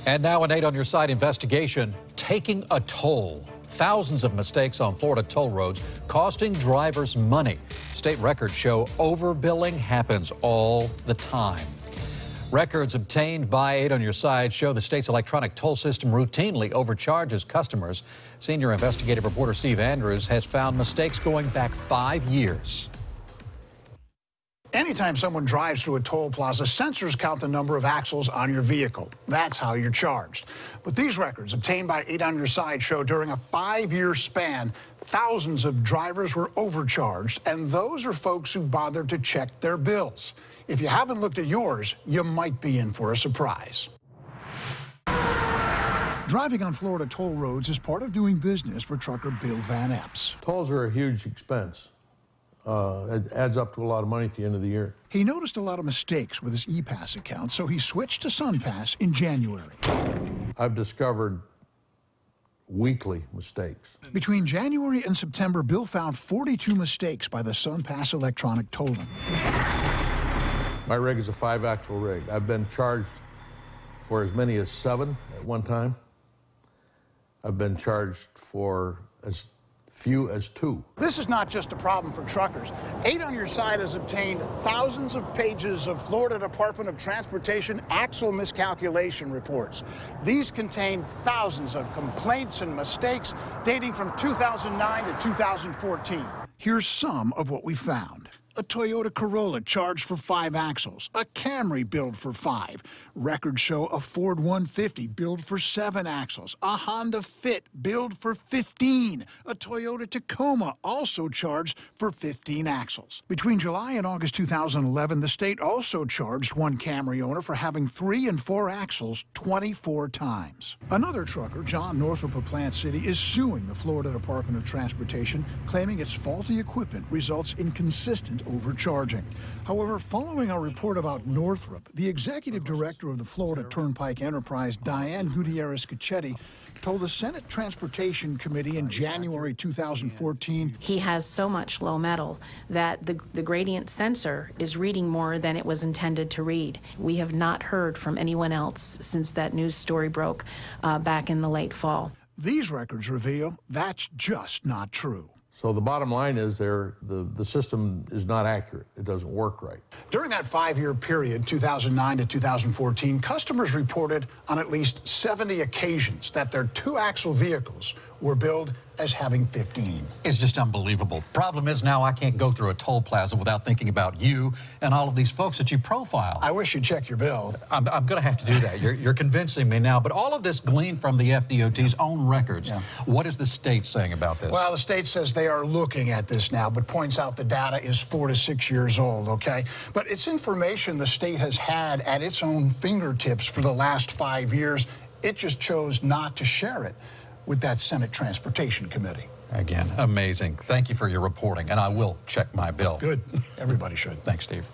And now an 8 on your side investigation taking a toll. Thousands of mistakes on Florida toll roads costing drivers money. State records show overbilling happens all the time. Records obtained by 8 on your side show the state's electronic toll system routinely overcharges customers. Senior investigative reporter Steve Andrews has found mistakes going back 5 years. Anytime someone drives through a toll plaza, sensors count the number of axles on your vehicle. That's how you're charged. But these records obtained by 8 on your side show during a 5-year span, thousands of drivers were overcharged, and those are folks who bothered to check their bills. If you haven't looked at yours, you might be in for a surprise. Driving on Florida toll roads is part of doing business for trucker Bill Van Epps. Tolls are a huge expense. It adds up to a lot of money at the end of the year. He noticed a lot of mistakes with his ePass account, so he switched to SunPass in January. I've discovered weekly mistakes. Between January and September, Bill found 42 mistakes by the SunPass electronic tolling. My rig is a 5-axle rig. I've been charged for as many as 7 at one time. I've been charged for as few as 2. This is not just a problem for truckers. 8 on your side has obtained thousands of pages of Florida Department of Transportation axle miscalculation reports. These contain thousands of complaints and mistakes dating from 2009 to 2014. Here's some of what we found. A Toyota Corolla charged for 5 axles. A Camry billed for 5. Records show a Ford 150 billed for 7 axles. A Honda Fit billed for 15. A Toyota Tacoma also charged for 15 axles. Between July and August 2011, the state also charged one Camry owner for having 3 and 4 axles 24 times. Another trucker, John Northrop of Plant City, is suing the Florida Department of Transportation, claiming its faulty equipment results in consistent overcharging. However, following our report about Northrop, the executive director of the Florida Turnpike Enterprise, Diane Gutierrez-Cacchetti, told the Senate Transportation Committee in January 2014, he has so much low metal that the gradient sensor is reading more than it was intended to read. We have not heard from anyone else since that news story broke back in the late fall. These records reveal that's just not true. So the bottom line is the system is not accurate. It doesn't work right. During that 5-year period, 2009 to 2014, customers reported on at least 70 occasions that their 2-axle vehicles were billed as having 15. It's just unbelievable. Problem is now I can't go through a toll plaza without thinking about you and all of these folks that you profile. I wish you'd check your bill. I'm going to have to do that. You're convincing me now. But all of this gleaned from the FDOT's own records. Yeah. What is the state saying about this? Well, the state says they are looking at this now, but points out the data is 4 to 6 years old, okay? But it's information the state has had at its own fingertips for the last 5 years. It just chose not to share it with that Senate Transportation Committee. Again, amazing. Thank you for your reporting, and I will check my bill. Good. Everybody should. Thanks, Steve.